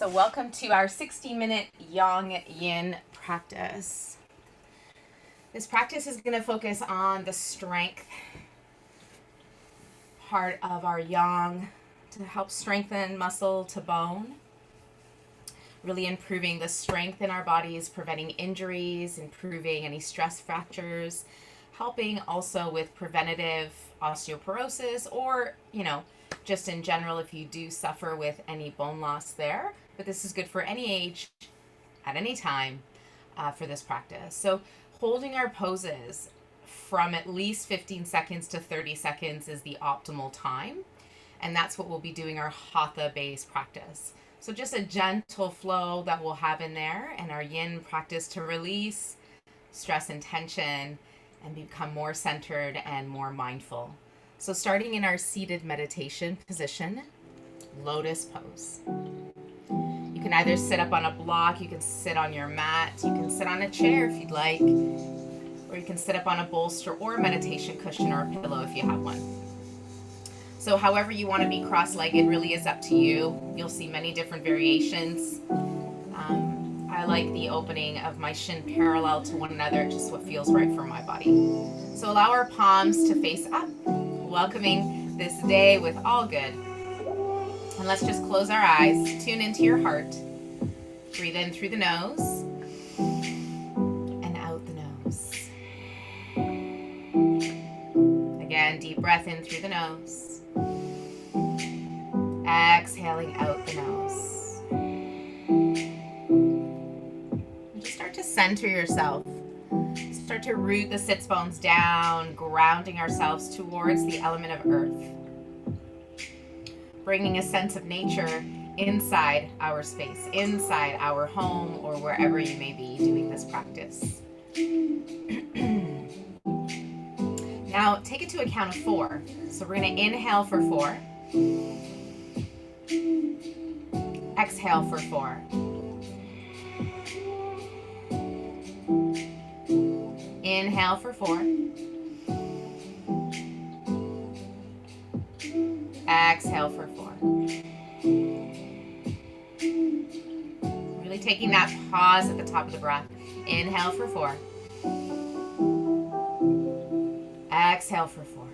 So welcome to our 60-minute Yang Yin practice. This practice is going to focus on the strength part of our Yang to help strengthen muscle to bone, really improving the strength in our bodies, preventing injuries, improving any stress fractures, helping also with preventative osteoporosis or, just in general if you do suffer with any bone loss there. But this is good for any age, at any time for this practice. So holding our poses from at least 15 seconds to 30 seconds is the optimal time. And that's what we'll be doing our Hatha based practice. So just a gentle flow that we'll have in there, and our Yin practice to release stress and tension and become more centered and more mindful. So starting in our seated meditation position, lotus pose. You can either sit up on a block, you can sit on your mat, you can sit on a chair if you'd like, or you can sit up on a bolster or a meditation cushion or a pillow if you have one. So however you want to be cross-legged really is up to you. You'll see many different variations. I like the opening of my shin parallel to one another, just what feels right for my body. So allow our palms to face up, welcoming this day with all good. And let's just close our eyes, tune into your heart. Breathe in through the nose and out the nose. Again, deep breath in through the nose. Exhaling out the nose. And just start to center yourself. Start to root the sits bones down, grounding ourselves towards the element of earth. Bringing a sense of nature inside our space, inside our home, or wherever you may be doing this practice. Now take it to a count of 4. So we're going to inhale for 4. Exhale for 4. Inhale for 4. Exhale for 4. Really taking that pause at the top of the breath. Inhale for 4. Exhale for 4.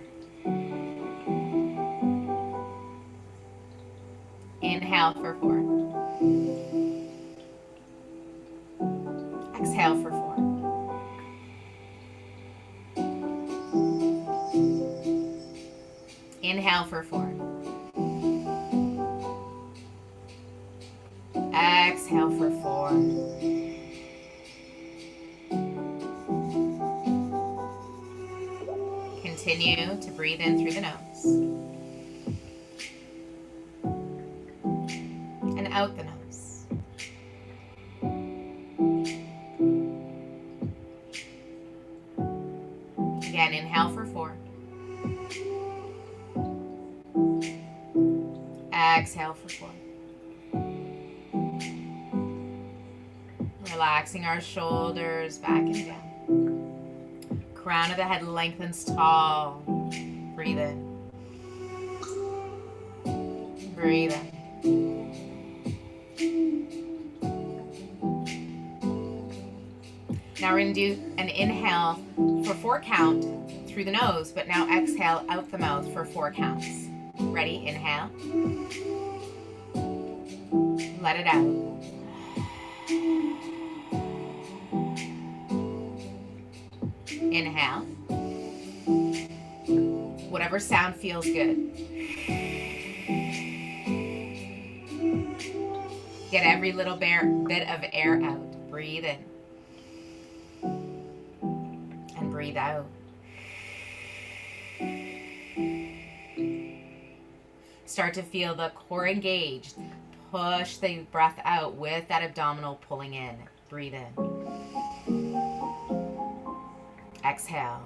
Inhale for 4. Exhale for 4. Inhale for 4. Exhale for 4. Continue to breathe in through the nose and out the nose. Again, inhale for 4. Exhale for 4. Relaxing our shoulders back and down. Crown of the head lengthens tall. Breathe in. Breathe in. Now we're going to do an inhale for 4 count through the nose, but now exhale out the mouth for 4 counts. Ready? Inhale. Let it out. Inhale. Whatever sound feels good. Get every little bit of air out. Breathe in. And breathe out. Start to feel the core engaged. Push the breath out with that abdominal pulling in. Breathe in. Exhale.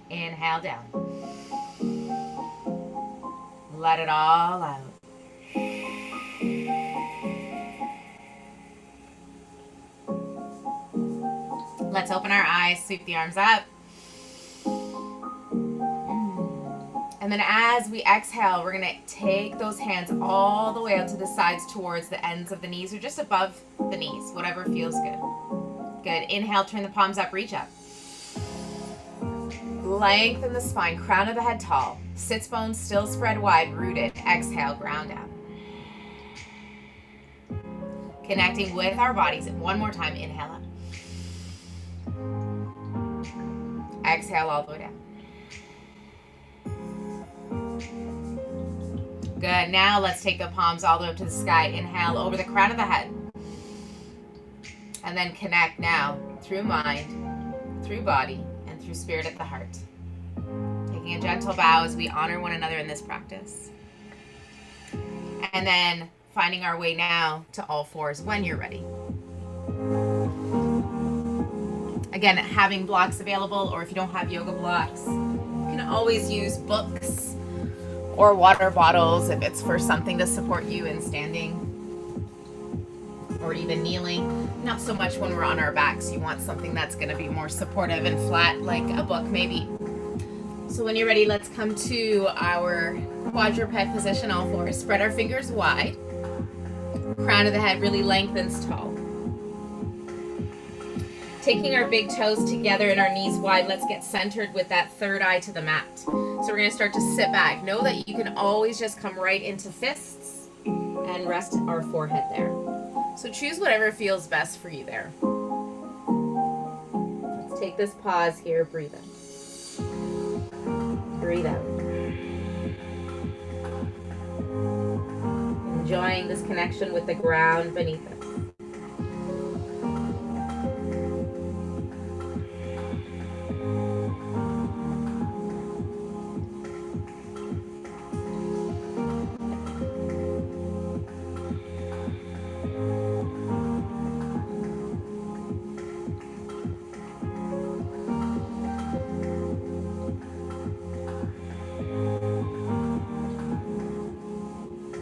Inhale down. Let it all out. Let's open our eyes, sweep the arms up. And then as we exhale, we're going to take those hands all the way out to the sides towards the ends of the knees or just above the knees, whatever feels good. Good. Inhale, turn the palms up, reach up. Lengthen the spine, crown of the head tall. Sits bones still spread wide, rooted. Exhale, ground down. Connecting with our bodies. One more time, inhale up. Exhale all the way down. Good. Now let's take the palms all the way up to the sky. Inhale over the crown of the head. And then connect now through mind, through body, and through spirit at the heart. Taking a gentle bow as we honor one another in this practice. And then finding our way now to all fours when you're ready. Again, having blocks available, or if you don't have yoga blocks, you can always use books or water bottles if it's for something to support you in standing or even kneeling. Not so much when we're on our backs. You want something that's going to be more supportive and flat, like a book maybe. So when you're ready, let's come to our quadruped position, all fours. Spread our fingers wide. Crown of the head really lengthens tall. Taking our big toes together and our knees wide, let's get centered with that third eye to the mat. So we're going to start to sit back. Know that you can always just come right into fists and rest our forehead there. So choose whatever feels best for you there. Let's take this pause here. Breathe in. Breathe out. Enjoying this connection with the ground beneath us.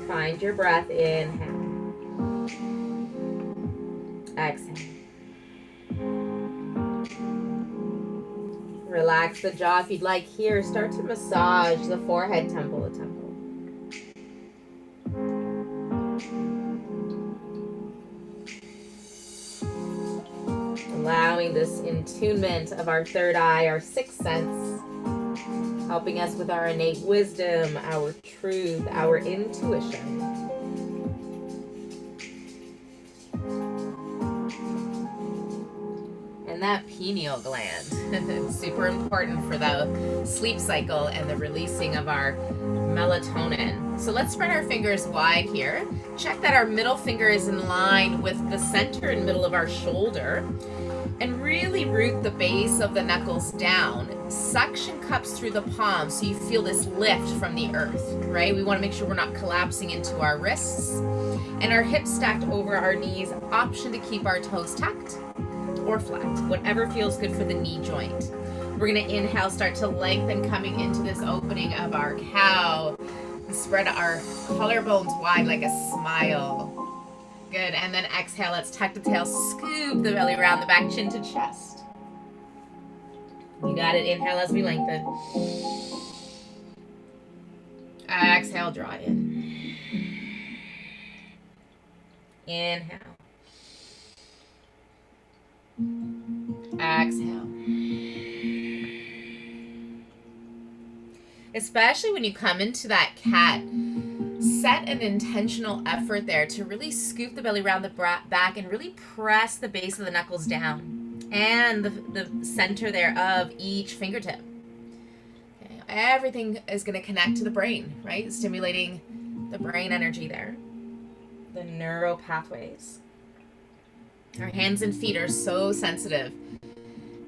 Find your breath, inhale. Exhale. Relax the jaw if you'd like here. Start to massage the forehead, temple to temple. Allowing this attunement of our third eye, our sixth sense, helping us with our innate wisdom, our truth, our intuition. And that pineal gland, super important for the sleep cycle and the releasing of our melatonin. So let's spread our fingers wide here. Check that our middle finger is in line with the center and middle of our shoulder. And really root the base of the knuckles down. Suction cups through the palms so you feel this lift from the earth, right? We want to make sure we're not collapsing into our wrists. And our hips stacked over our knees. Option to keep our toes tucked or flat, whatever feels good for the knee joint. We're going to inhale, start to lengthen coming into this opening of our cow. Spread our collarbones wide like a smile. Good, and then exhale, let's tuck the tail, scoop the belly around the back, chin to chest. You got it, inhale as we lengthen. Exhale, draw in. Inhale. Exhale. Especially when you come into that cat, set an intentional effort there to really scoop the belly around the back and really press the base of the knuckles down and the center there of each fingertip. Okay. Everything is going to connect to the brain, right? Stimulating the brain energy there, the neural pathways. Our hands and feet are so sensitive,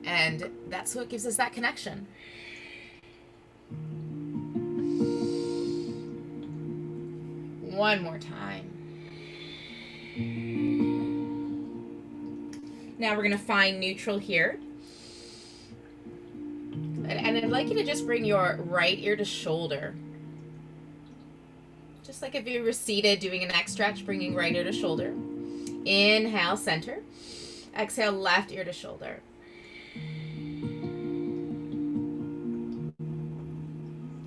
and that's what gives us that connection. One more time. Now we're going to find neutral here. And I'd like you to just bring your right ear to shoulder. Just like if you were seated doing a neck stretch, bringing right ear to shoulder. Inhale, center. Exhale, left ear to shoulder.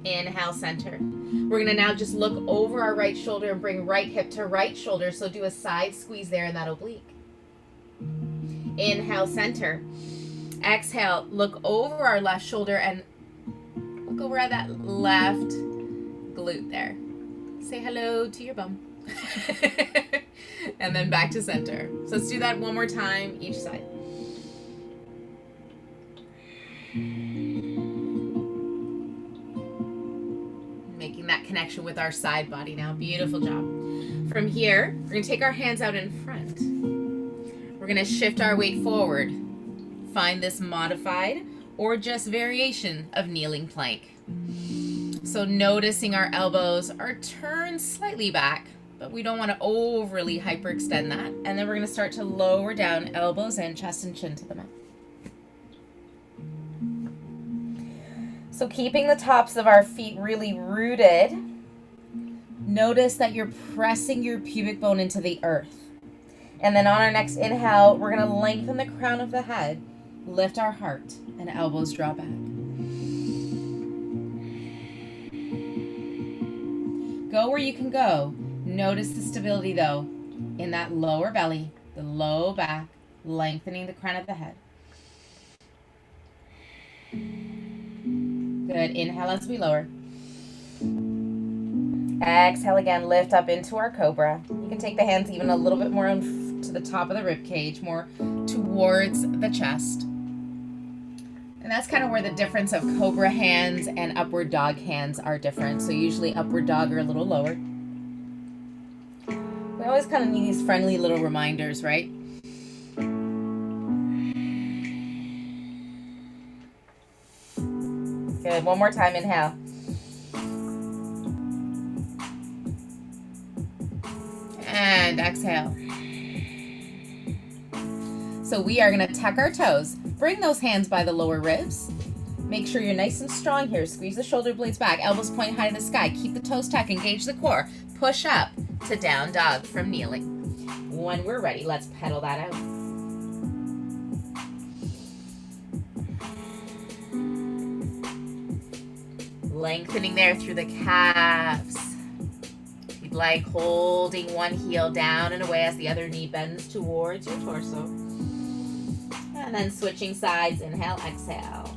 Inhale, center. We're going to now just look over our right shoulder and bring right hip to right shoulder. So do a side squeeze there in that oblique. Inhale, center. Exhale, look over our left shoulder and look over at that left glute there. Say hello to your bum. And then back to center. So let's do that one more time, each side. Making that connection with our side body now. Beautiful job. From here, we're going to take our hands out in front. We're going to shift our weight forward. Find this modified or just variation of kneeling plank. So noticing our elbows are turned slightly back, but we don't want to overly hyperextend that. And then we're going to start to lower down, elbows in, chest and chin to the mat. So keeping the tops of our feet really rooted, notice that you're pressing your pubic bone into the earth. And then on our next inhale, we're going to lengthen the crown of the head, lift our heart, and elbows draw back. Go where you can go. Notice the stability, though, in that lower belly, the low back, lengthening the crown of the head. Good. Inhale as we lower. Exhale again, lift up into our cobra. You can take the hands even a little bit more to the top of the rib cage, more towards the chest. And that's kind of where the difference of cobra hands and upward dog hands are different. So usually upward dog are a little lower. We always kind of need these friendly little reminders, right? Good. One more time. Inhale. And exhale. So we are going to tuck our toes. Bring those hands by the lower ribs. Make sure you're nice and strong here. Squeeze the shoulder blades back. Elbows point high to the sky. Keep the toes tucked. Engage the core. Push up to down dog from kneeling. When we're ready, let's pedal that out. Lengthening there through the calves. If you'd like, holding one heel down and away as the other knee bends towards your torso. And then switching sides. Inhale, exhale.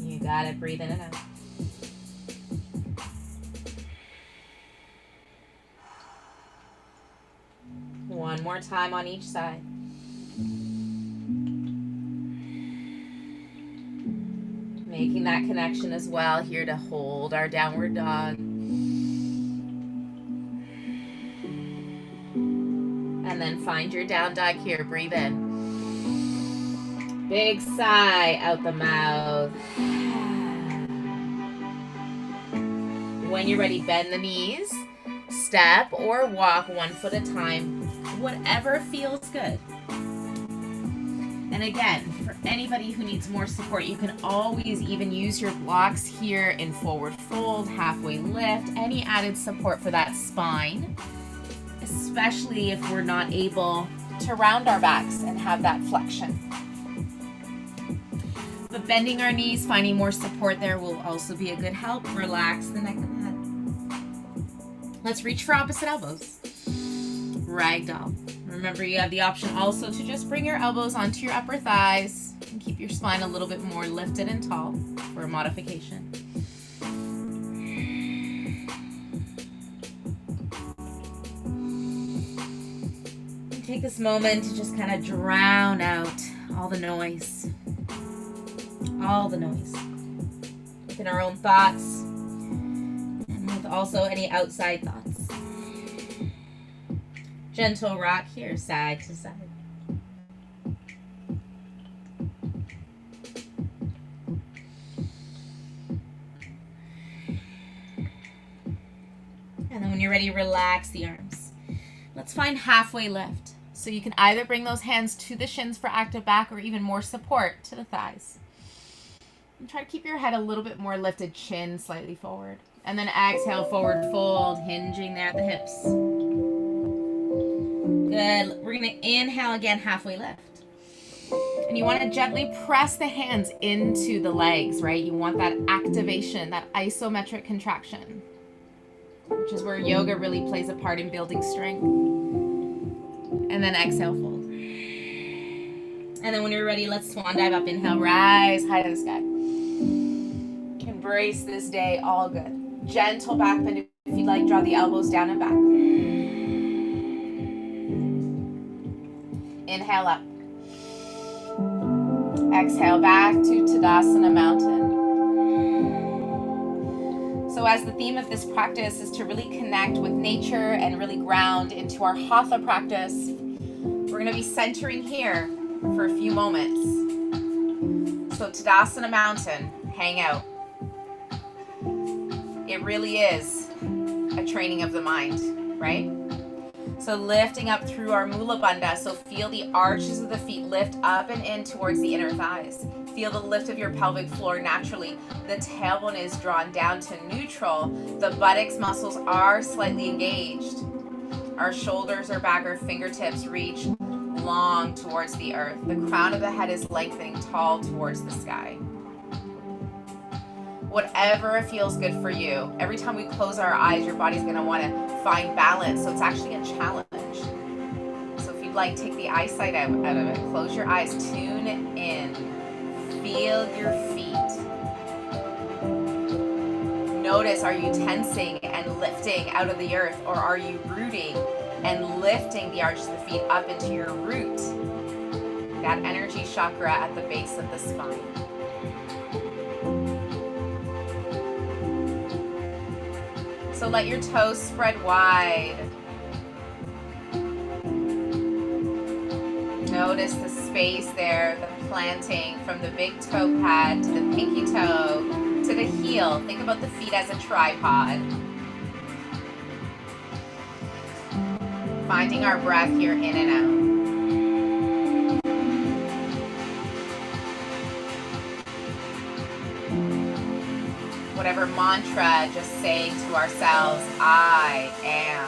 You got it. Breathe in and out. One more time on each side. Making that connection as well here to hold our downward dog. And then find your down dog here. Breathe in. Big sigh out the mouth. When you're ready, bend the knees. Step or walk 1 foot at a time. Whatever feels good. And again, for anybody who needs more support, you can always even use your blocks here in forward fold, halfway lift, any added support for that spine, especially if we're not able to round our backs and have that flexion. But bending our knees, finding more support there will also be a good help. Relax the neck and the head. Let's reach for opposite elbows. Ragdoll. Remember, you have the option also to just bring your elbows onto your upper thighs and keep your spine a little bit more lifted and tall for a modification. And take this moment to just kind of drown out all the noise. All the noise. Within our own thoughts and with also any outside thoughts. Gentle rock here, side to side. And then when you're ready, relax the arms. Let's find halfway lift. So you can either bring those hands to the shins for active back or even more support to the thighs. And try to keep your head a little bit more lifted, chin slightly forward. And then exhale, forward fold, hinging there at the hips. Good. We're going to inhale again, halfway lift. And you want to gently press the hands into the legs, right? You want that activation, that isometric contraction, which is where yoga really plays a part in building strength. And then exhale, fold. And then when you're ready, let's swan dive up. Inhale, rise high to the sky. Embrace this day, all good. Gentle back bend if you'd like. Draw the elbows down and back. Inhale up. Exhale back to Tadasana Mountain. So as the theme of this practice is to really connect with nature and really ground into our Hatha practice, we're going to be centering here for a few moments. So Tadasana Mountain, hang out. It really is a training of the mind, right? So lifting up through our Mula Bandha, so feel the arches of the feet lift up and in towards the inner thighs. Feel the lift of your pelvic floor naturally. The tailbone is drawn down to neutral. The buttocks muscles are slightly engaged. Our shoulders are back, our fingertips reach long towards the earth. The crown of the head is lengthening tall towards the sky. Whatever feels good for you. Every time we close our eyes, your body's going to want to find balance, so it's actually a challenge. So if you'd like, take the eyesight out of it. Close your eyes, tune in. Feel your feet. Notice, are you tensing and lifting out of the earth, or are you rooting and lifting the arches of the feet up into your root? That energy chakra at the base of the spine. So let your toes spread wide. Notice the space there, the planting from the big toe pad to the pinky toe to the heel. Think about the feet as a tripod. Finding our breath here in and out. Whatever mantra, just saying to ourselves, I am.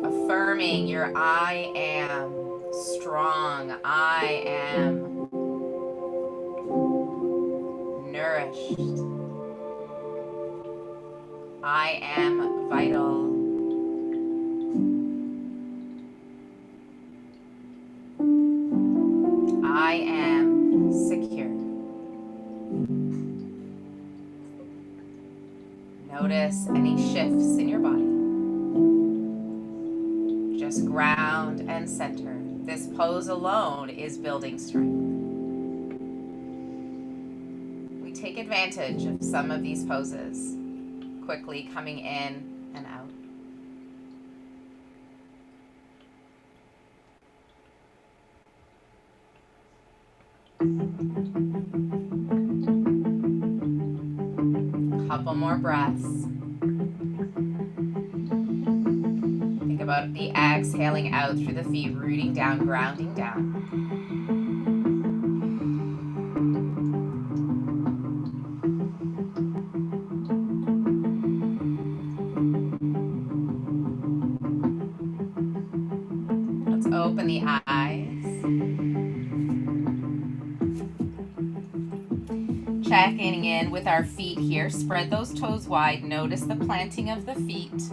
Affirming your I am strong. I am nourished. I am vital. I am secure. Notice any shifts in your body. Just ground and center. This pose alone is building strength. We take advantage of some of these poses, quickly coming in and out. Couple more breaths. Think about the exhaling out through the feet, rooting down, grounding down. Let's open the eyes. Checking in with our feet here. Spread those toes wide. Notice the planting of the feet.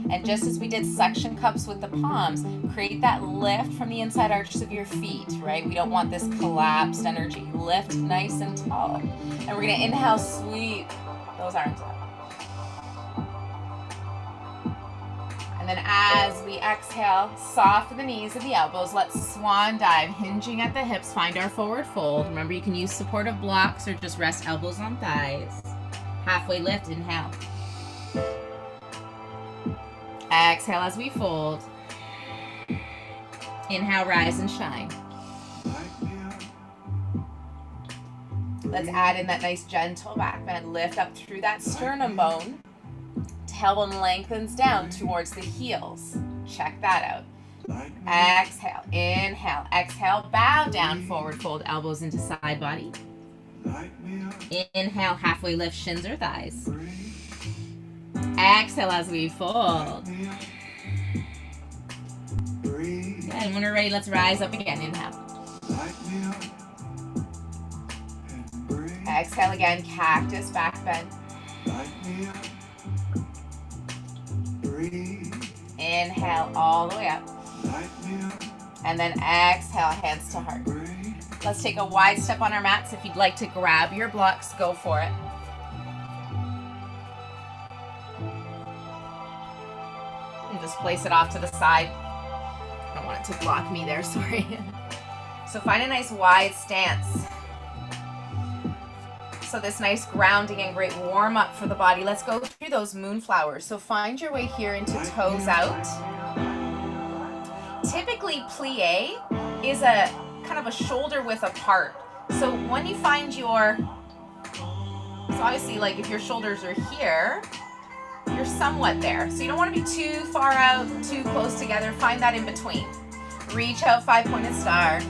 And just as we did suction cups with the palms, create that lift from the inside arches of your feet, right? We don't want this collapsed energy. Lift nice and tall. And we're going to inhale, sweep those arms up. And then as we exhale, soften the knees and the elbows. Let's swan dive, hinging at the hips. Find our forward fold. Remember, you can use supportive blocks or just rest elbows on thighs. Halfway lift, inhale. Exhale as we fold. Inhale, rise and shine. Let's add in that nice gentle back bend. Lift up through that sternum bone. Tailbone lengthens down towards the heels. Check that out. Exhale, inhale, exhale, bow down, forward fold, elbows into side body. Inhale, halfway lift shins or thighs. Exhale as we fold. Good. And when we're ready, let's rise up again. Inhale. Exhale again, cactus back bend. Inhale all the way up. And then exhale, hands to heart. Let's take a wide step on our mats. If you'd like to grab your blocks, go for it. And just place it off to the side. I don't want it to block me there, sorry. So find a nice wide stance. So this nice grounding and great warm up for the body. Let's go through those moonflowers. So find your way here into toes out. Typically plie is a kind of a shoulder width apart. So when you find your, so obviously like if your shoulders are here, you're somewhat there. So you don't want to be too far out, too close together. Find that in between. Reach out, 5-pointed star.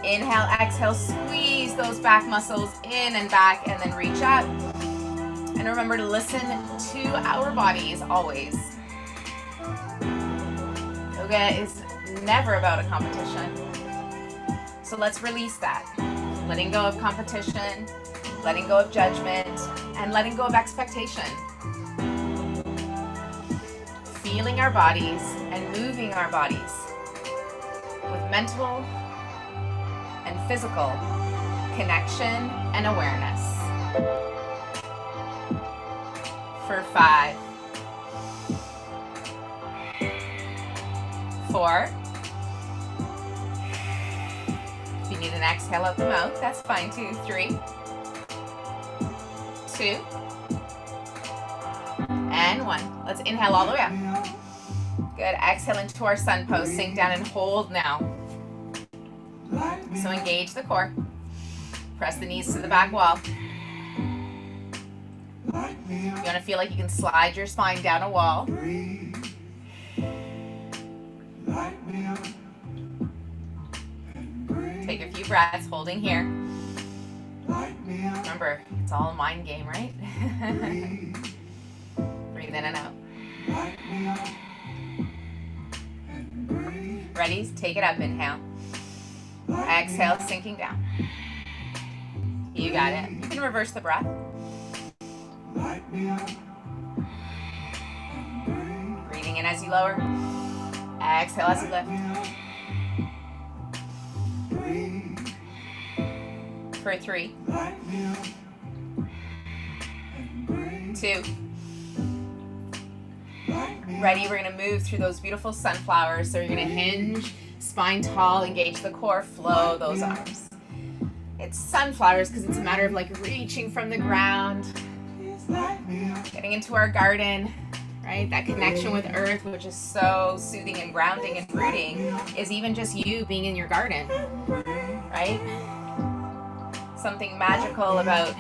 Inhale, exhale, squeeze those back muscles in and back, and then reach up. And remember to listen to our bodies always. Yoga is never about a competition. So let's release that. Letting go of competition, letting go of judgment, and letting go of expectation. Feeling our bodies and moving our bodies with mental and physical connection and awareness. For 5, 4. If you need an exhale out the mouth, that's fine too. 3, 2, and 1. Let's inhale all the way up. Good. Exhale into our sun pose. Sink down and hold now. So engage the core. Press the knees to the back wall. You want to feel like you can slide your spine down a wall. Take a few breaths, holding here. Remember, it's all a mind game, right? Breathe in and out. Ready? Take it up. Inhale. Exhale, sinking down. You got it. You can reverse the breath. Breathing in as you lower. Exhale as you lift. For 3, 2. Ready? We're going to move through those beautiful sunflowers. So you're going to hinge, spine tall, engage the core, flow those arms. It's sunflowers because it's a matter of like reaching from the ground, getting into our garden, right? That connection with earth, which is so soothing and grounding and rooting, is even just you being in your garden, right? Something magical about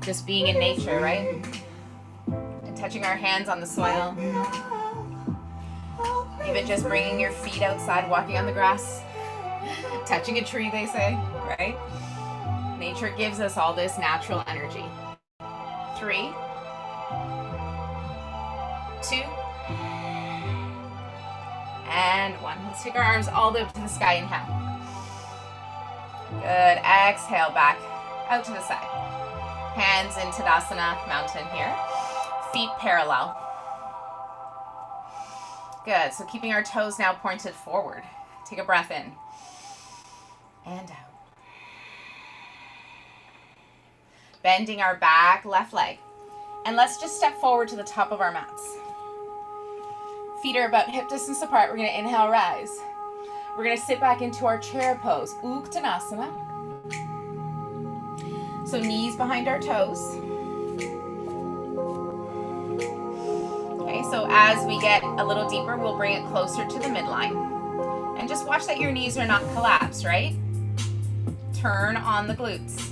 just being in nature, right? And touching our hands on the soil. Even just bringing your feet outside, walking on the grass, touching a tree, they say, right? Nature gives us all this natural energy. 3, 2, and 1. Let's take our arms all the way up to the sky. Inhale. Good. Exhale back out to the side. Hands in Tadasana, mountain here. Feet parallel. Good. So keeping our toes now pointed forward. Take a breath in and out. Bending our back, left leg. And let's just step forward to the top of our mats. Feet are about hip distance apart. We're going to inhale, rise. We're going to sit back into our chair pose, Uttanasana. So knees behind our toes. Okay, so as we get a little deeper, we'll bring it closer to the midline. And just watch that your knees are not collapsed, right? Turn on the glutes.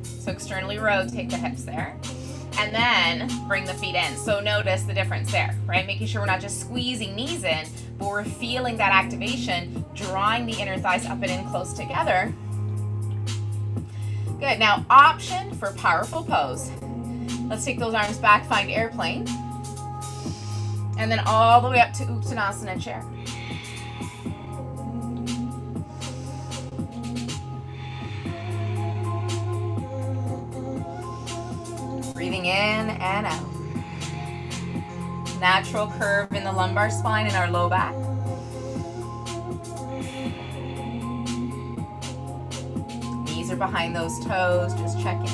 So externally rotate the hips there. And then bring the feet in. So notice the difference there, right? Making sure we're not just squeezing knees in, but we're feeling that activation, drawing the inner thighs up and in close together. Good. Now, option for powerful pose. Let's take those arms back, find airplane. And then all the way up to Uttanasana chair. Breathing in and out. Natural curve in the lumbar spine and our low back. Knees are behind those toes, just check in.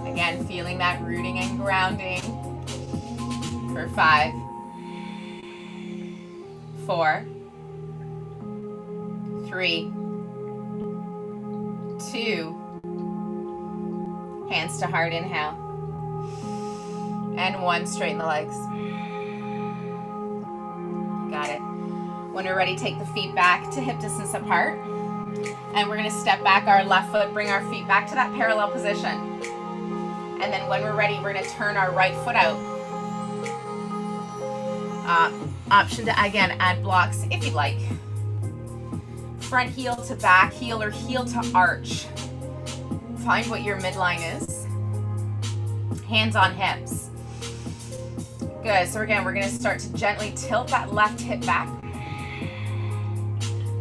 Again, feeling that rooting and grounding for 5, 4, 3, 2, hands to heart, inhale, and 1, straighten the legs. Got it. When we're ready, take the feet back to hip distance apart, and we're going to step back our left foot, bring our feet back to that parallel position, and then when we're ready, we're going to turn our right foot out. Option to, again, add blocks if you'd like. Front heel to back heel or heel to arch. Find what your midline is. Hands on hips. Good. So again, we're going to start to gently tilt that left hip back.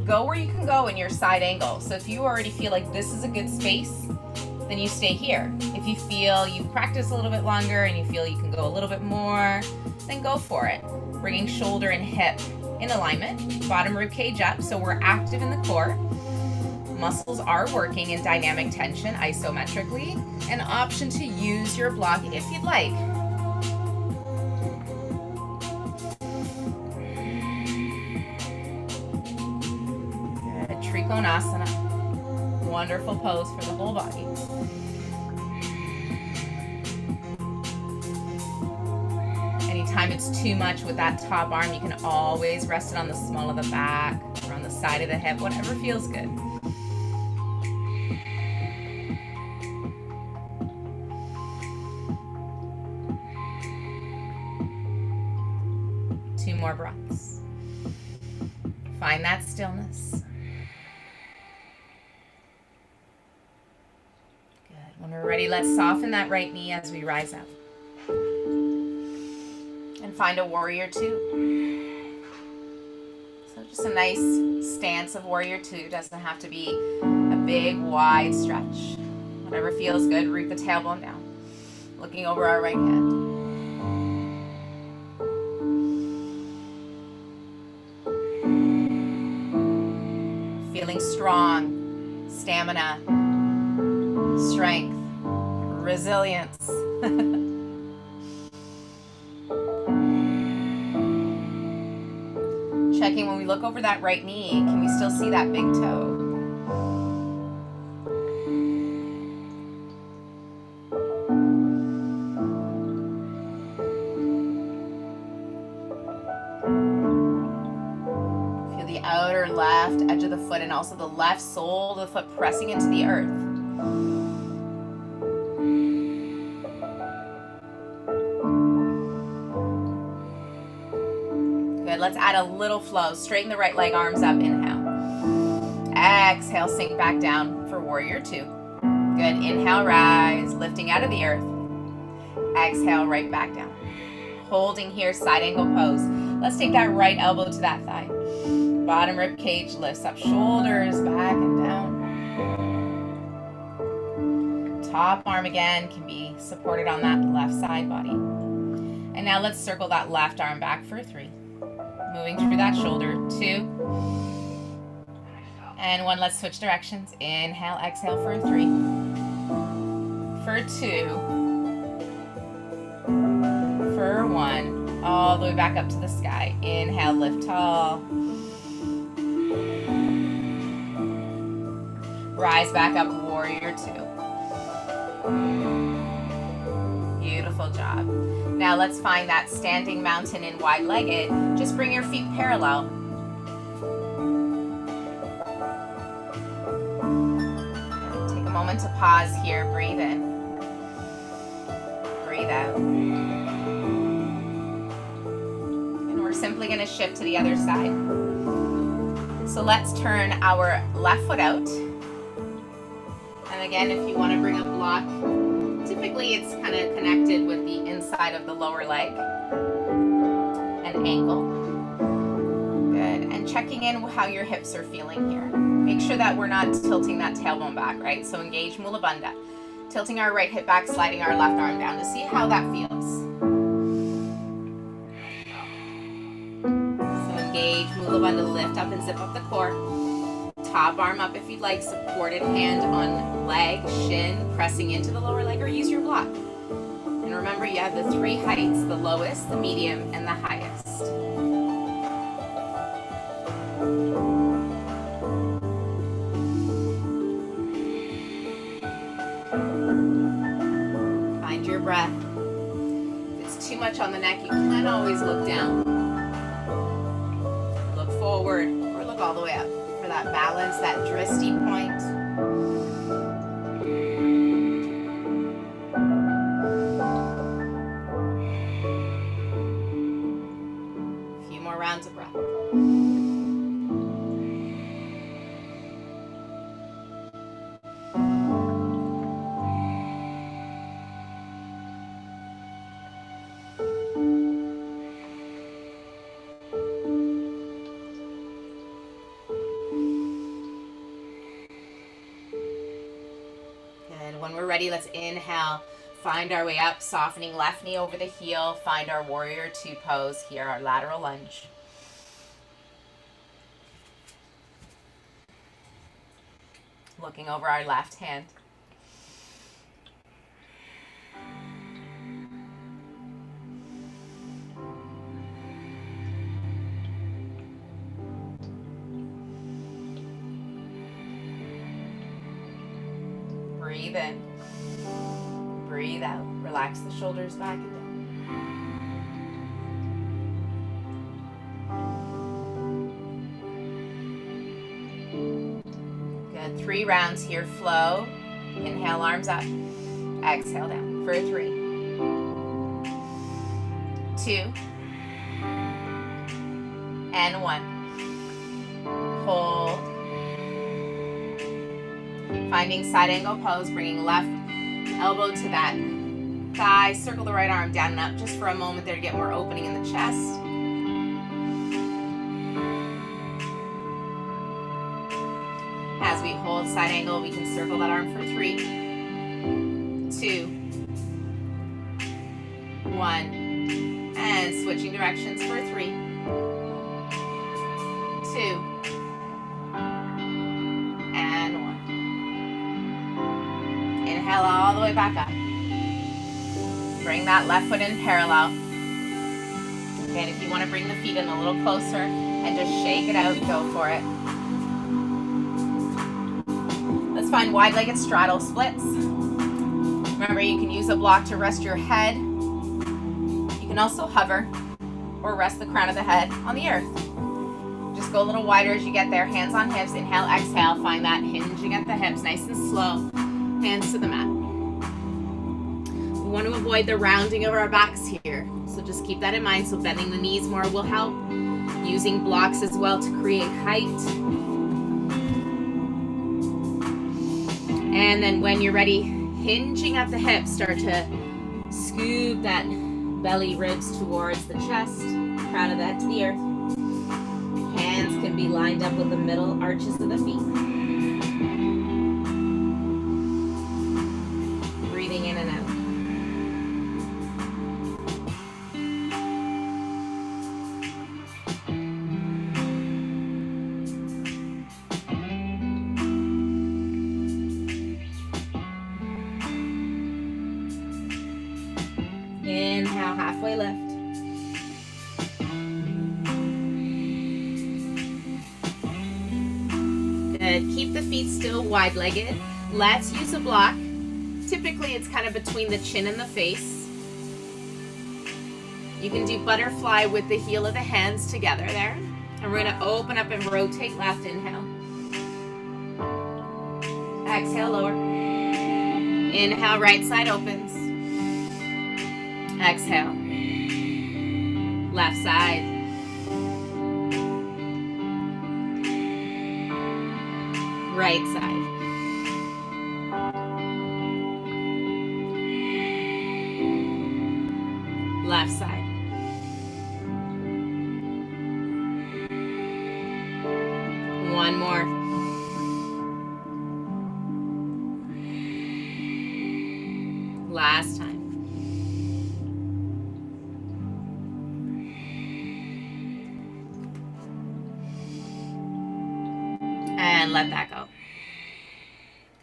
Go where you can go in your side angle. So if you already feel like this is a good space, then you stay here. If you feel you've practiced a little bit longer and you feel you can go a little bit more, then go for it. Bringing shoulder and hip in alignment, bottom rib cage up, so we're active in the core. Muscles are working in dynamic tension isometrically. An option to use your block if you'd like. Good. Trikonasana. Wonderful pose for the whole body. Anytime it's too much with that top arm, you can always rest it on the small of the back or on the side of the hip, whatever feels good. Two more breaths. Find that stillness. Good. When we're ready, let's soften that right knee as we rise up. And find a warrior 2. So just a nice stance of warrior 2. Doesn't have to be a big, wide stretch. Whatever feels good, root the tailbone down. Looking over our right hand. Feeling strong, stamina, strength, resilience. Checking when we look over that right knee, can we still see that big toe? Feel the outer left edge of the foot and also the left sole of the foot pressing into the earth. Let's add a little flow. Straighten the right leg, arms up, inhale. Exhale, sink back down for warrior 2. Good, inhale, rise, lifting out of the earth. Exhale, right back down. Holding here, side angle pose. Let's take that right elbow to that thigh. Bottom rib cage lifts up, shoulders back and down. Top arm again can be supported on that left side body. And now let's circle that left arm back for 3. Moving through that shoulder, 2. And 1, let's switch directions. Inhale, exhale for 3. For 2. For 1. All the way back up to the sky. Inhale, lift tall. Rise back up, warrior 2. Beautiful job. Now let's find that standing mountain in wide-legged. Just bring your feet parallel. Take a moment to pause here. Breathe in. Breathe out. simply going to shift to the other side. So let's turn our left foot out. And again, if you want to bring a block, typically it's kind of connected with the inside of the lower leg and ankle. Good. And checking in how your hips are feeling here. Make sure that we're not tilting that tailbone back, right? So engage Mula Bandha. Tilting our right hip back, sliding our left arm down to see how that feels. So engage Mula Bandha, lift up and zip up the core. Top arm up if you'd like, supported hand on leg, shin, pressing into the lower leg, or use your block. And remember, you have the three heights, the lowest, the medium, and the highest. Find your breath. If it's too much on the neck, you can always look down. Look forward, or look all the way up. For that balance, that drishti point. A few more rounds of breath. When we're ready, let's inhale, find our way up, softening left knee over the heel, find our warrior two pose here, our lateral lunge. Looking over our left hand. Breathe in, breathe out, relax the shoulders back and down. Good, 3 rounds here, flow. Inhale, arms up, exhale down for 3, 2, and 1. Hold. Finding side angle pose, bringing left elbow to that thigh, circle the right arm down and up just for a moment there to get more opening in the chest. As we hold side angle, we can circle that arm for 3, 2, 1, and switching directions for 3, 2, inhale all the way back up. Bring that left foot in parallel. Again, if you want to bring the feet in a little closer and just shake it out, go for it. Let's find wide-legged straddle splits. Remember, you can use a block to rest your head. You can also hover or rest the crown of the head on the earth. Just go a little wider as you get there. Hands on hips. Inhale, exhale. Find that hinging at the hips, nice and slow. Hands to the mat. We want to avoid the rounding of our backs here. So just keep that in mind. So bending the knees more will help. Using blocks as well to create height. And then when you're ready, hinging at the hips, start to scoop that belly ribs towards the chest, crown of the head to the earth. Hands can be lined up with the middle arches of the feet. In and out. Inhale, halfway lift. Good. Keep the feet still wide-legged. Let's use a block. Typically, it's kind of between the chin and the face. You can do butterfly with the heel of the hands together there. And we're going to open up and rotate left. Inhale. Exhale, lower. Inhale, right side opens. Exhale. Left side. Right side. Left side. One more. Last time. And let that go.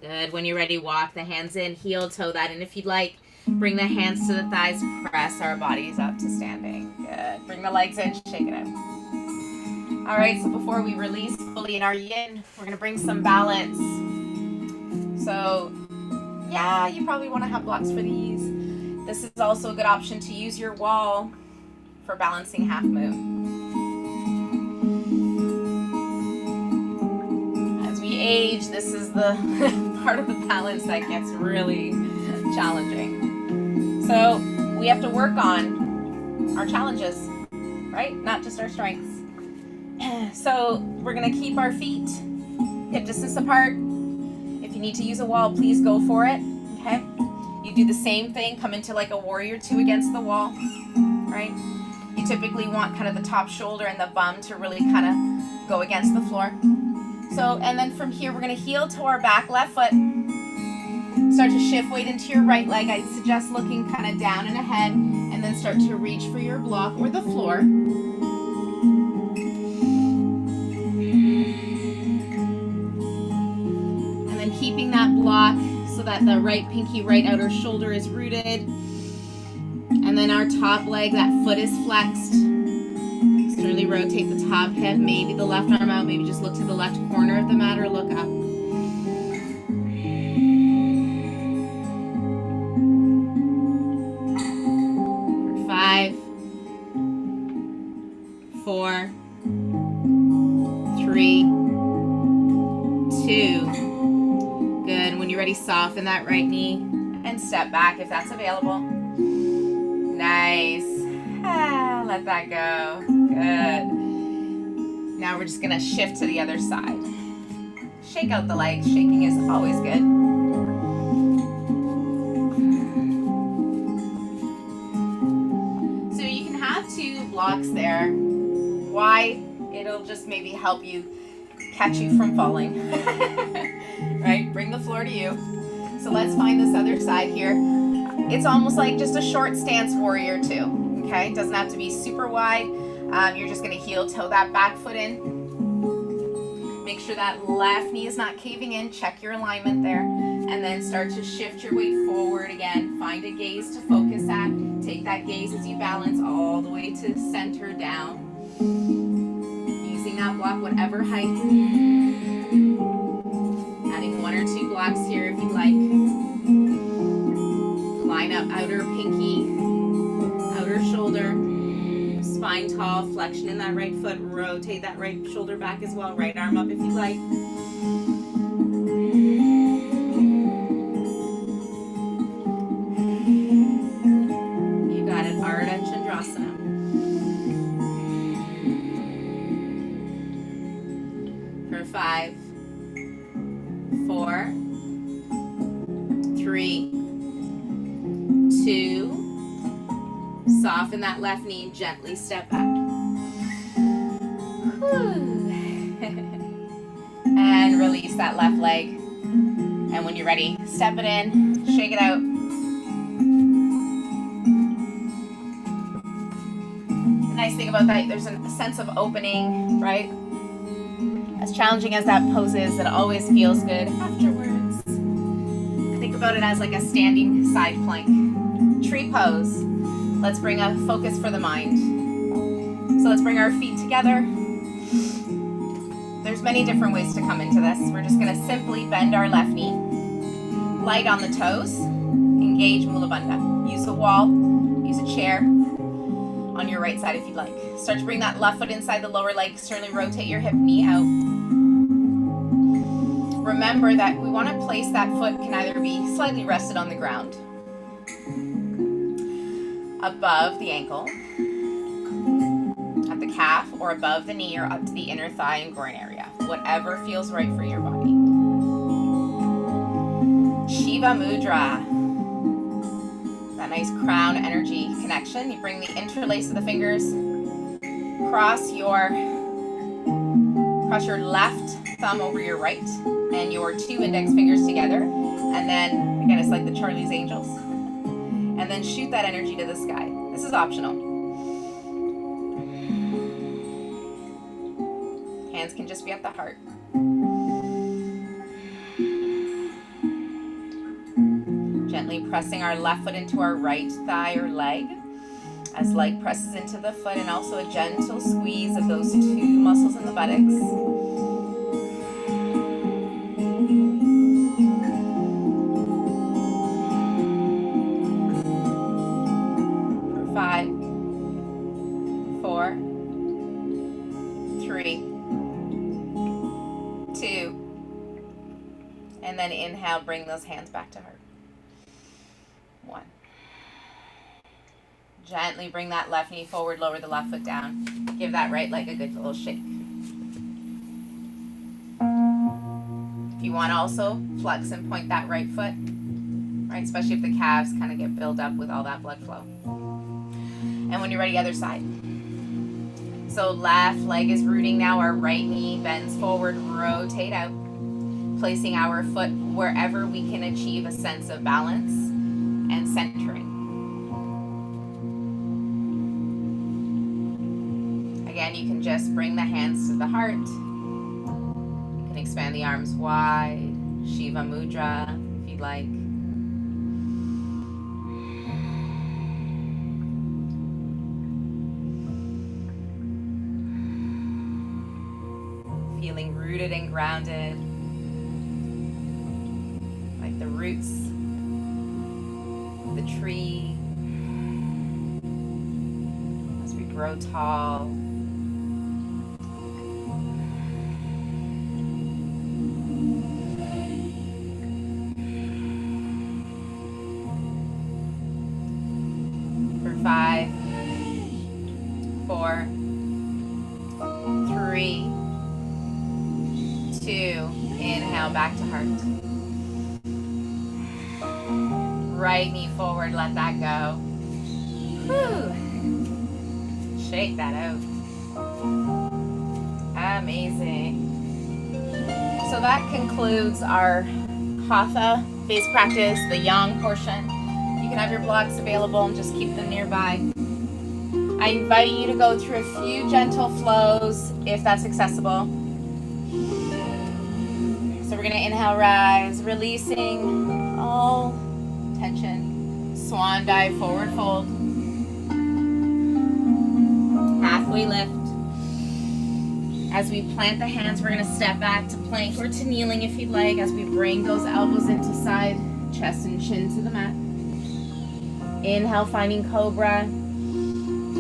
Good. When you're ready, walk the hands in, heel toe that. And if you'd like, bring the hands to the thighs, press our bodies up to standing. Good. Bring the legs in, shake it out. All right, so before we release fully in our yin, we're gonna bring some balance. So yeah, you probably wanna have blocks for these. This is also a good option to use your wall for balancing half moon. As we age, this is the part of the balance that gets really challenging. So we have to work on our challenges, right? Not just our strengths. So we're gonna keep our feet hip distance apart. If you need to use a wall, please go for it, okay? You do the same thing, come into like a warrior two against the wall, right? You typically want kind of the top shoulder and the bum to really kind of go against the floor. So, and then from here, we're gonna heel to our back left foot. Start to shift weight into your right leg. I suggest looking kind of down and ahead, and then start to reach for your block or the floor. And then keeping that block so that the right pinky, right outer shoulder is rooted. And then our top leg, that foot is flexed. Externally rotate the top hip, maybe the left arm out, maybe just look to the left corner of the mat or look up. For 5, 4, 3, 2. Good. When you're ready, soften that right knee and step back if that's available. Nice. Let that go. Good. Now we're just gonna shift to the other side. Shake out the legs. Shaking is always good. So you can have 2 blocks there. Why? It'll just maybe help you catch you from falling. Right? Bring the floor to you. So let's find this other side here. It's almost like just a short stance warrior two. Okay, it doesn't have to be super wide. You're just gonna heel toe that back foot in. Make sure that left knee is not caving in. Check your alignment there. And then start to shift your weight forward again. Find a gaze to focus at. Take that gaze as you balance all the way to center down. Using that block, whatever height. Adding 1 or 2 blocks here if you'd like. Line up outer pinky, outer shoulder, spine tall, flexion in that right foot, rotate that right shoulder back as well, right arm up if you like. You got it, Ardha Chandrasana. For 5, 4, 3, 2, soften that left knee, gently step back. And release that left leg. And when you're ready, step it in, shake it out. The nice thing about that, there's a sense of opening, right? As challenging as that pose is, it always feels good afterwards. Think about it as like a standing side plank. Tree pose. Let's bring a focus for the mind. So let's bring our feet together. There's many different ways to come into this. We're just gonna simply bend our left knee. Light on the toes. Engage Mula Bandha. Use a wall, use a chair on your right side if you'd like. Start to bring that left foot inside the lower leg. Externally rotate your hip, knee out. Remember that we want to place that foot can either be slightly rested on the ground, above the ankle, at the calf, or above the knee or up to the inner thigh and groin area. Whatever feels right for your body. Shiva Mudra. That nice crown energy connection. You bring the interlace of the fingers, cross your left thumb over your right, and your 2 index fingers together. And then, again, it's like the Charlie's Angels. And then shoot that energy to the sky. This is optional. Hands can just be at the heart. Gently pressing our left foot into our right thigh or leg as leg presses into the foot, and also a gentle squeeze of those 2 muscles in the buttocks. For 5, 4, 3, 2, and then inhale, bring those hands back to heart. 1. Gently bring that left knee forward, lower the left foot down. Give that right leg a good little shake. If you want to also flex and point that right foot, right, especially if the calves kind of get built up with all that blood flow. And when you're ready, other side. So left leg is rooting now, our right knee bends forward, rotate out, placing our foot wherever we can achieve a sense of balance and centering. Again, you can just bring the hands to the heart. You can expand the arms wide, Shiva Mudra if you'd like. Feeling rooted and grounded, like the roots of the tree as we grow tall. For 5, 4, 3, 2, inhale back to heart. Right knee forward, let that go. Whew. Shake that out. Amazing. So that concludes our Hatha base practice, the Yang portion. You can have your blocks available and just keep them nearby. I invite you to go through a few gentle flows if that's accessible. So we're going to inhale, rise, releasing all tension. Swan dive, forward fold. Halfway lift. As we plant the hands, we're going to step back to plank or to kneeling if you'd like, as we bring those elbows into side, chest and chin to the mat. Inhale, finding cobra,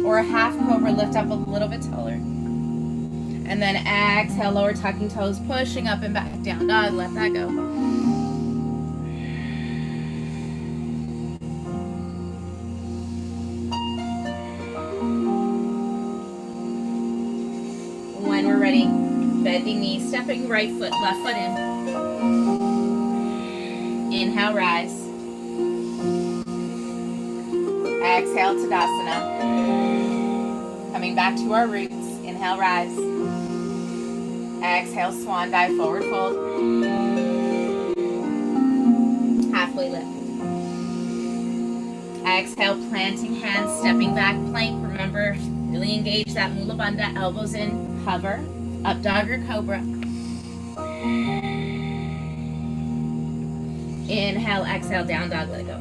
or a half cobra, lift up a little bit taller. And then exhale, lower tucking toes, pushing up and back, down dog, let that go. When we're ready, bending knees, stepping right foot, left foot in. Inhale, rise. Exhale, Tadasana. Coming back to our roots. Inhale, rise. Exhale, swan dive, forward fold. Halfway lift. Exhale, planting hands, stepping back, plank. Remember, really engage that Mula Bandha, elbows in, hover, up dog or cobra. Inhale, exhale, down dog, let go.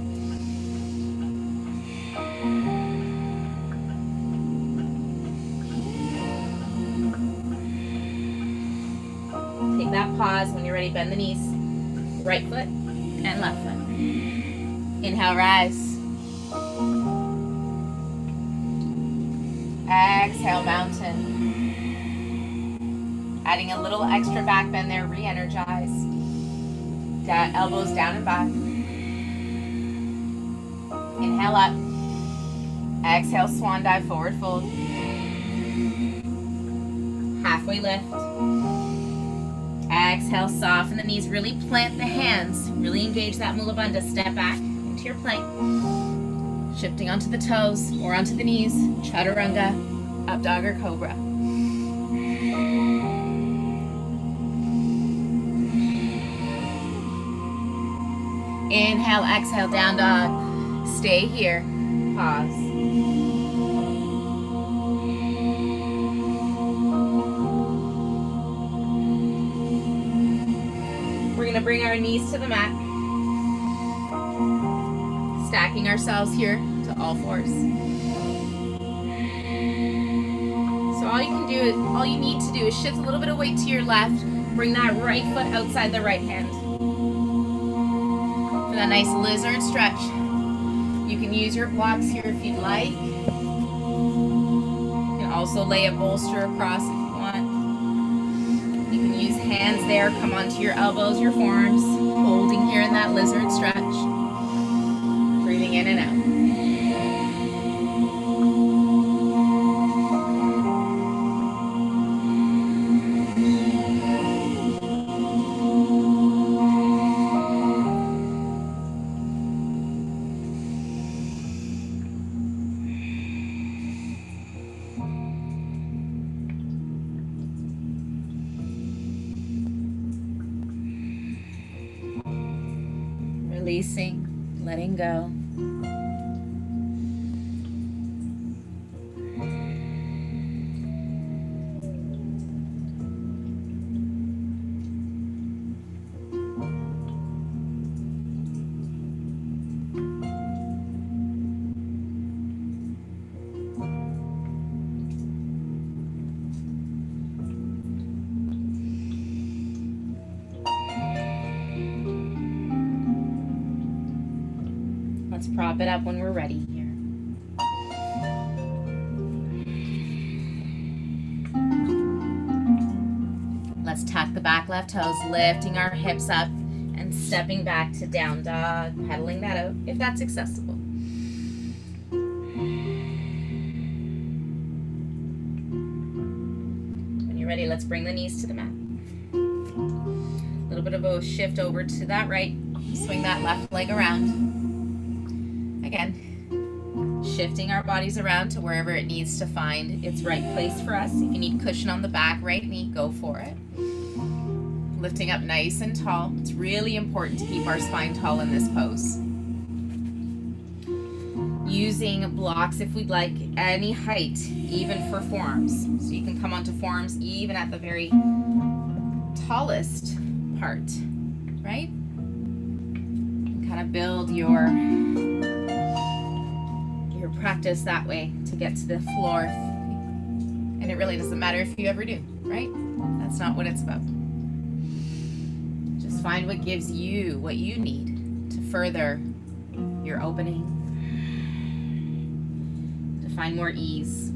Take that pause. When you're ready, bend the knees. Right foot and left foot. Inhale, rise. Exhale, mountain. Adding a little extra back bend there, re-energize. Elbows down and back. Inhale up. Exhale, swan dive, forward fold. Halfway lift. Exhale, soften the knees, really plant the hands, really engage that Mula Bandha. Step back into your plank, shifting onto the toes or onto the knees, Chaturanga, up dog or cobra. Inhale, exhale, down dog. Stay here. Pause. We're going to bring our knees to the mat. Stacking ourselves here to all fours. So all you need to do is shift a little bit of weight to your left. Bring that right foot outside the right hand. For that nice lizard stretch. You can use your blocks here if you'd like. You can also lay a bolster across if you want. You can use hands there, come onto your elbows, your forearms, holding here in that lizard stretch. Breathing in and out. Releasing, letting go. Let's prop it up when we're ready here. Let's tuck the back left toes, lifting our hips up and stepping back to down dog, pedaling that out if that's accessible. When you're ready, let's bring the knees to the mat. A little bit of a shift over to that right, swing that left leg around. Again, shifting our bodies around to wherever it needs to find its right place for us. If you need cushion on the back, right knee, go for it. Lifting up nice and tall. It's really important to keep our spine tall in this pose. Using blocks if we'd like, any height, even for forearms. So you can come onto forearms even at the very tallest part, right? Kind of build your practice that way to get to the floor. And it really doesn't matter if you ever do, right? That's not what it's about. Just find what gives you what you need to further your opening, to find more ease.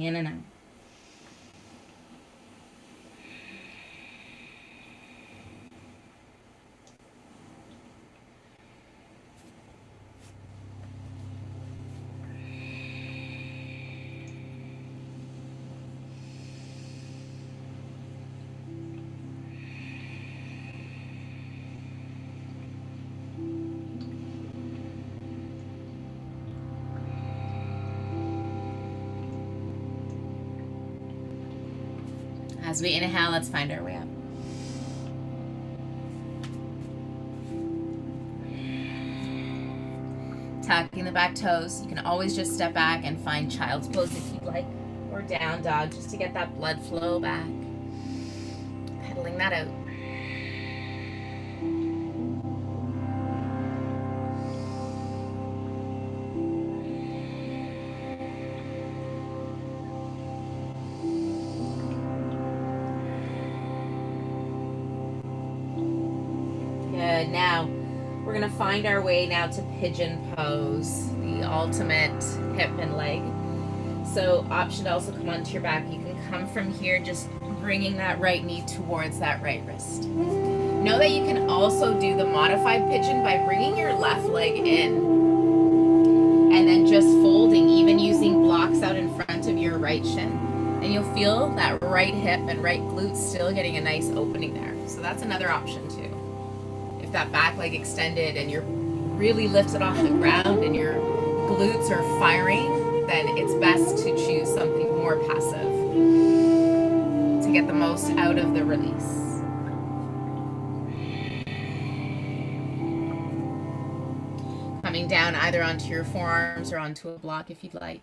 In and out. As we inhale, let's find our way up. Tucking the back toes. You can always just step back and find child's pose if you'd like, or down dog, just to get that blood flow back. Pedaling that out. Now, We're gonna find our way now to pigeon pose, the ultimate hip and leg. So option to also come onto your back. You can come from here, just bringing that right knee towards that right wrist. Know that you can also do the modified pigeon by bringing your left leg in and then just folding, even using blocks out in front of your right shin. And you'll feel that right hip and right glute still getting a nice opening there. So that's another option too. If that back leg extended and you're really lifted off the ground and your glutes are firing, then it's best to choose something more passive to get the most out of the release. Coming down either onto your forearms or onto a block if you'd like.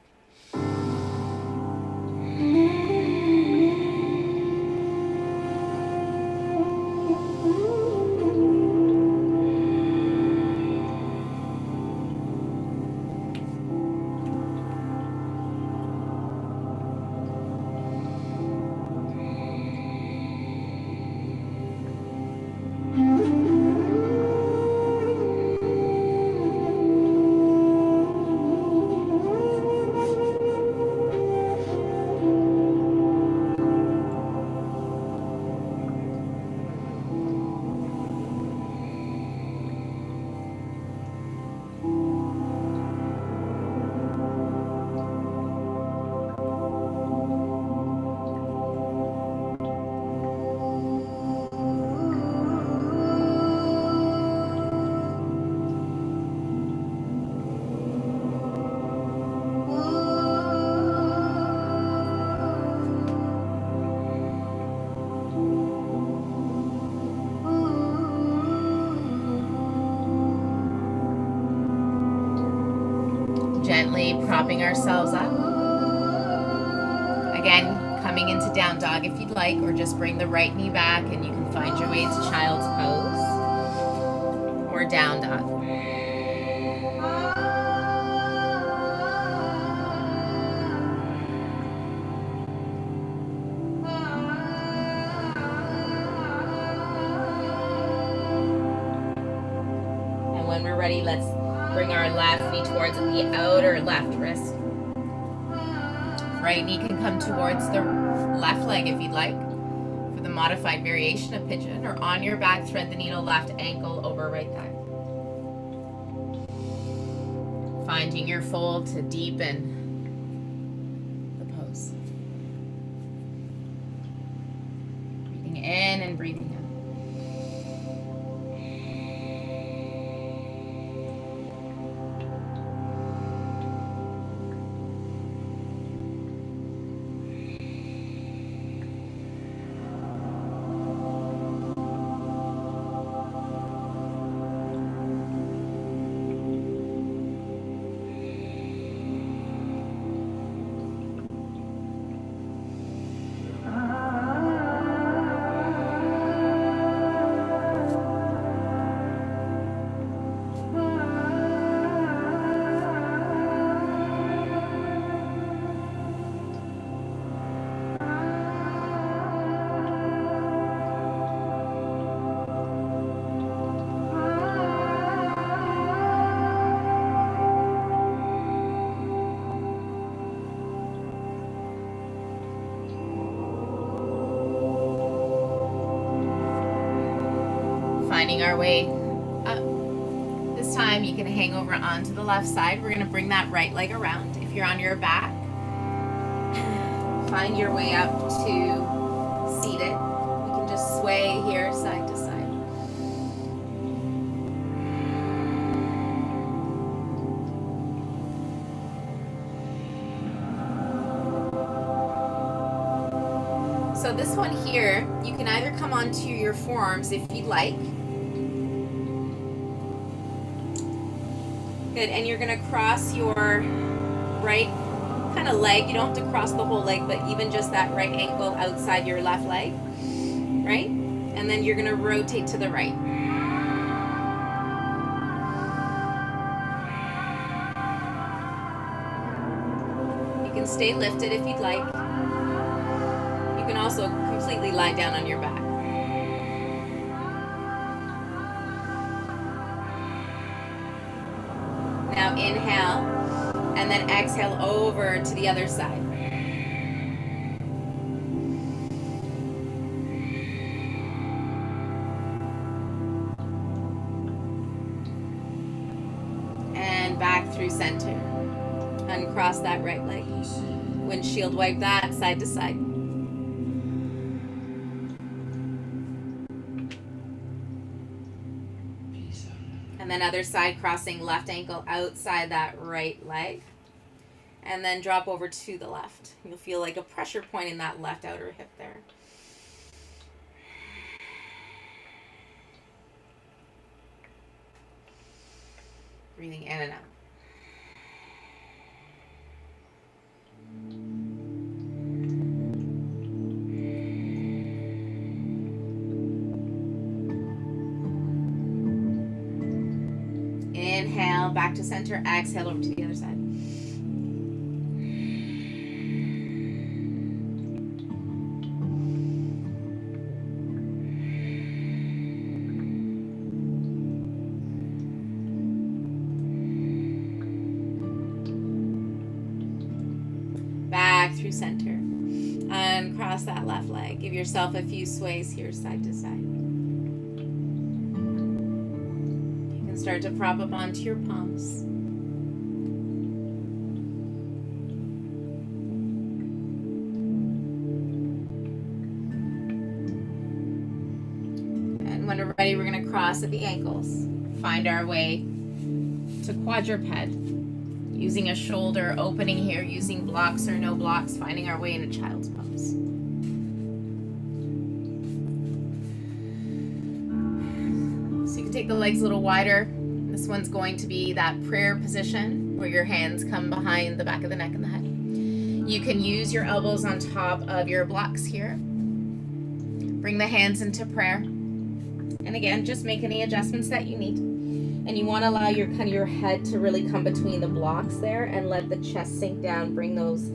Gently propping ourselves up. Again, coming into down dog if you'd like, or just bring the right knee back and you can find your way to child's pose or down dog. And when we're ready, let's bring our left knee towards the outer left wrist. Right knee can come towards the left leg if you'd like for the modified variation of pigeon, or on your back, thread the needle left ankle over right thigh. Finding your fold to deepen the pose. Breathing in and breathing out. Finding our way up. This time you can hang over onto the left side. We're going to bring that right leg around. If you're on your back, find your way up to seated. You can just sway here side to side. So this one here, you can either come onto your forearms if you'd like. Good, and you're gonna cross your right kind of leg. You don't have to cross the whole leg, but even just that right ankle outside your left leg, right? And then you're gonna rotate to the right. You can stay lifted if you'd like. You can also completely lie down on your back. Now inhale, and then exhale over to the other side. And back through center. Uncross that right leg. Windshield wipe that side to side. And then other side, crossing left ankle outside that right leg. And then drop over to the left. You'll feel like a pressure point in that left outer hip there. Breathing in and out. Inhale, back to center. Exhale over to the other side. Back through center. Uncross that left leg. Give yourself a few sways here, side to side. Start to prop up onto your palms. And when we're ready, we're going to cross at the ankles. Find our way to quadruped. Using a shoulder opening here, using blocks or no blocks, finding our way into child's pose. So you can take the legs a little wider. This one's going to be that prayer position where your hands come behind the back of the neck and the head. You can use your elbows on top of your blocks here. Bring the hands into prayer. And again, just make any adjustments that you need. And you want to allow your head to really come between the blocks there and let the chest sink down. Bring those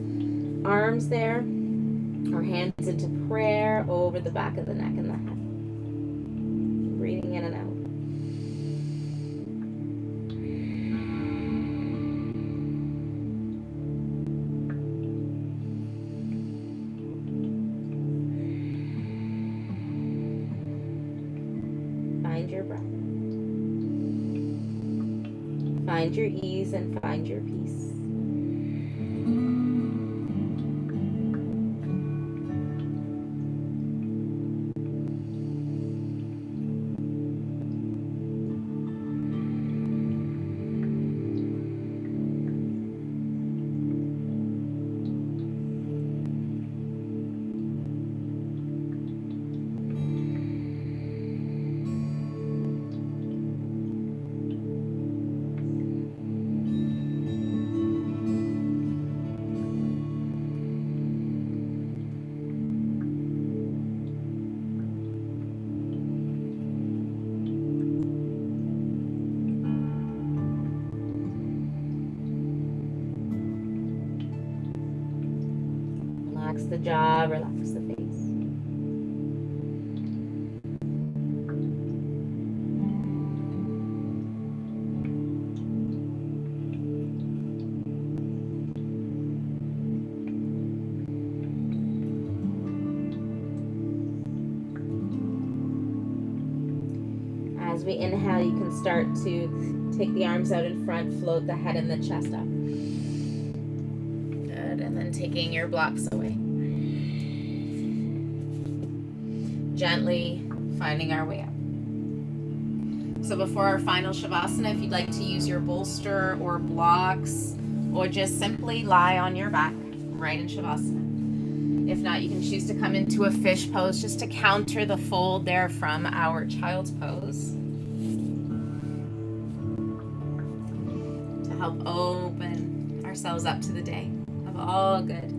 arms there, or hands into prayer over the back of the neck and the head. Breathing in and out. Find your breath. Find your ease and find your peace. Relax the jaw, relax the face. As we inhale, you can start to take the arms out in front, float the head and the chest up. Good, and then taking your blocks away. Gently finding our way up. So before our final Shavasana, if you'd like to use your bolster or blocks, or just simply lie on your back, right in Shavasana. If not, you can choose to come into a fish pose just to counter the fold there from our child's pose. To help open ourselves up to the day of all good.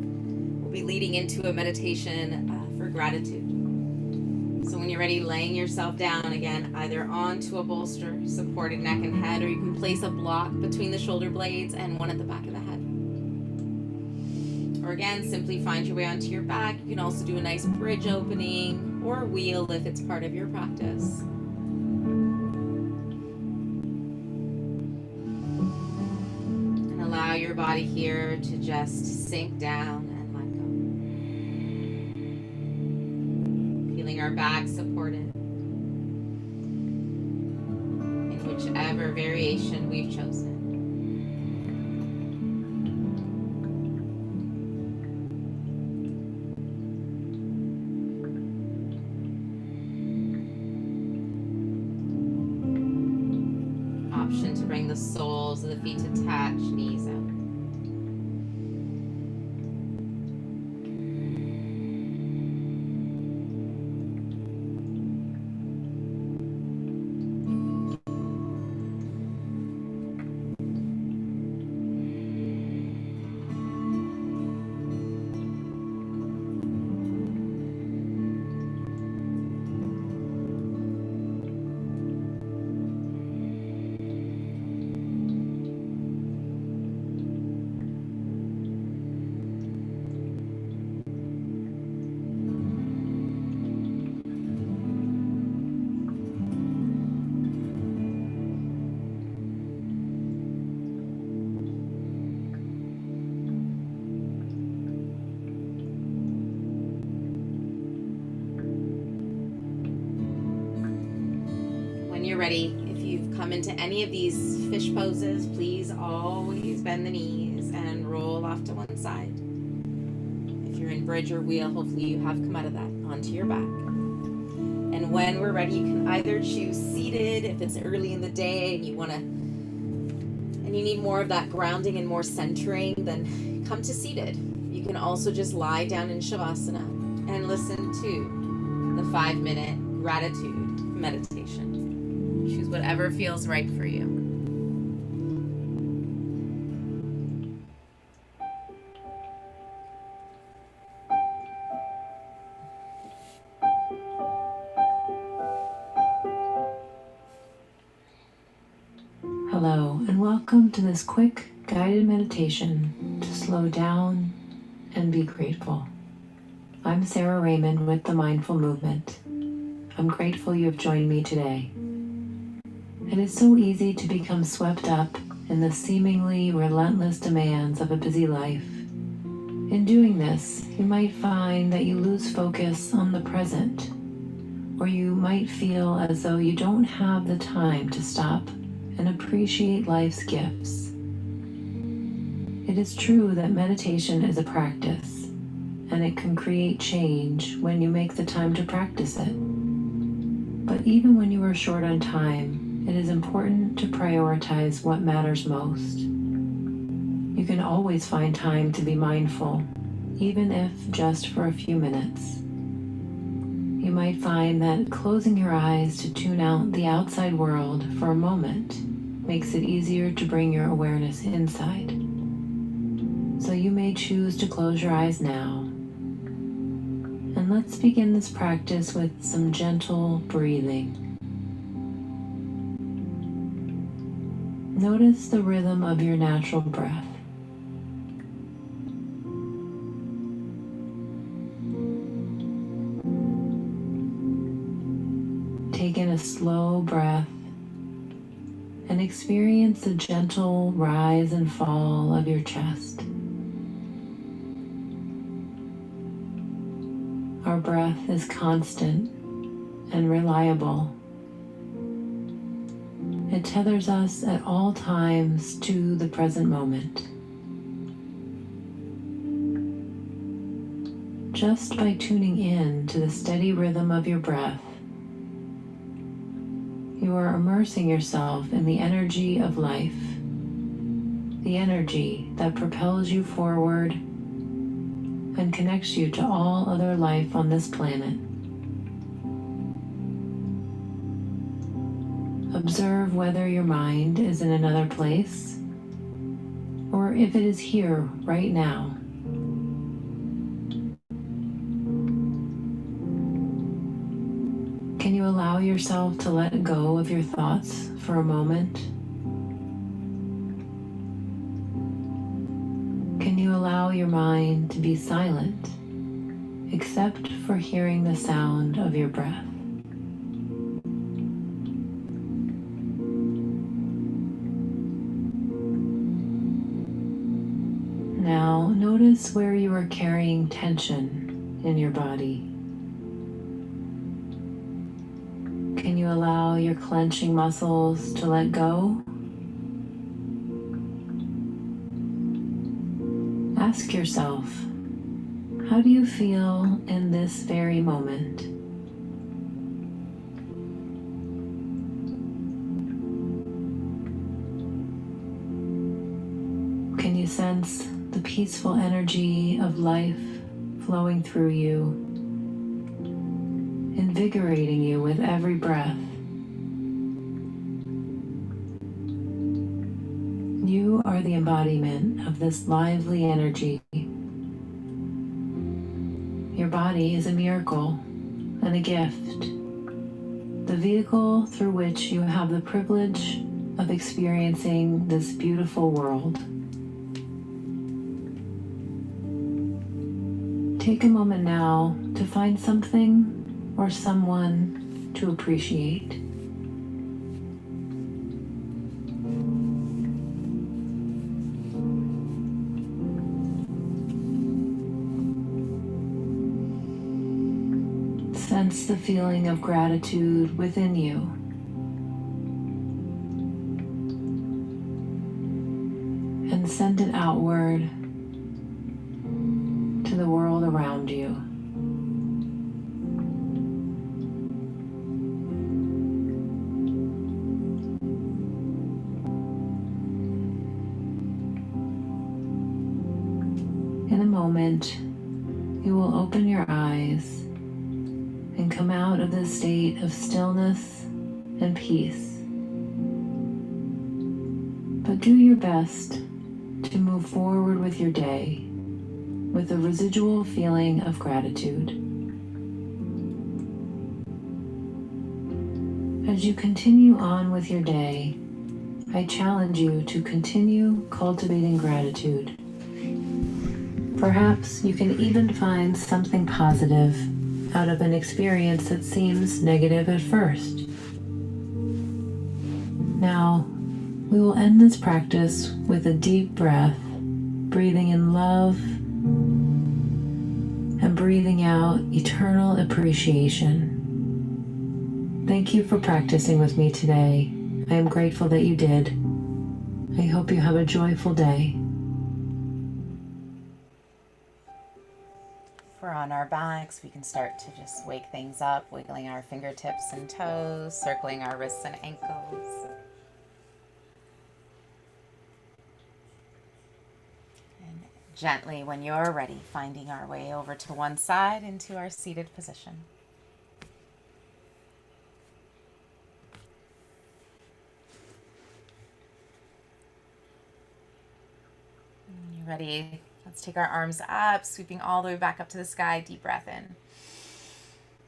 We'll be leading into a meditation for gratitude. So when you're ready, laying yourself down again, either onto a bolster, supported neck and head, or you can place a block between the shoulder blades and one at the back of the head. Or again, simply find your way onto your back. You can also do a nice bridge opening or wheel if it's part of your practice. your body here to just sink down and let go. Feeling our back supported in whichever variation we've chosen. To bring the soles of the feet to touch, knees out. When you're ready, if you've come into any of these fish poses, please always bend the knees and roll off to one side. If you're in bridge or wheel, hopefully you have come out of that onto your back. And when we're ready, you can either choose seated if it's early in the day and you need more of that grounding and more centering, then come to seated. You can also just lie down in Shavasana and listen to the 5-minute gratitude meditation. Choose whatever feels right for you. Hello, and welcome to this quick guided meditation to slow down and be grateful. I'm Sarah Raymond with The Mindful Movement. I'm grateful you have joined me today. It is so easy to become swept up in the seemingly relentless demands of a busy life. In doing this, you might find that you lose focus on the present, or you might feel as though you don't have the time to stop and appreciate life's gifts. It is true that meditation is a practice, and it can create change when you make the time to practice it. But even when you are short on time, it is important to prioritize what matters most. You can always find time to be mindful, even if just for a few minutes. You might find that closing your eyes to tune out the outside world for a moment makes it easier to bring your awareness inside. So you may choose to close your eyes now. And let's begin this practice with some gentle breathing. Notice the rhythm of your natural breath. Take in a slow breath and experience the gentle rise and fall of your chest. Our breath is constant and reliable. It tethers us at all times to the present moment. Just by tuning in to the steady rhythm of your breath, you are immersing yourself in the energy of life, the energy that propels you forward and connects you to all other life on this planet. Observe whether your mind is in another place or if it is here right now. Can you allow yourself to let go of your thoughts for a moment? Can you allow your mind to be silent, except for hearing the sound of your breath? Now, notice where you are carrying tension in your body. Can you allow your clenching muscles to let go? Ask yourself, how do you feel in this very moment? Can you sense the peaceful energy of life flowing through you, invigorating you with every breath? You are the embodiment of this lively energy. Your body is a miracle and a gift, the vehicle through which you have the privilege of experiencing this beautiful world. Take a moment now to find something or someone to appreciate. Sense the feeling of gratitude within you. And send it outward to the world around you. In a moment, you will open your eyes and come out of this state of stillness and peace. But do your best to move forward with your day with a residual feeling of gratitude. As you continue on with your day, I challenge you to continue cultivating gratitude. Perhaps you can even find something positive out of an experience that seems negative at first. Now, we will end this practice with a deep breath, breathing in love and breathing out eternal appreciation. Thank you for practicing with me today. I am grateful that you did. I hope you have a joyful day. If we're on our backs, we can start to just wake things up, wiggling our fingertips and toes, circling our wrists and ankles. And gently, when you're ready, finding our way over to one side into our seated position. When you're ready, let's take our arms up, sweeping all the way back up to the sky. Deep breath in.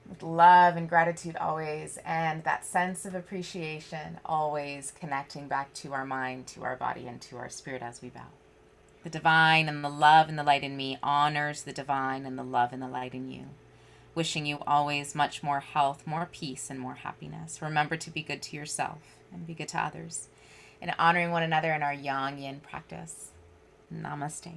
With love and gratitude always, and that sense of appreciation always connecting back to our mind, to our body, and to our spirit as we bow. The divine and the love and the light in me honors the divine and the love and the light in you. Wishing you always much more health, more peace, and more happiness. Remember to be good to yourself and be good to others. And honoring one another in our Yang Yin practice. Namaste.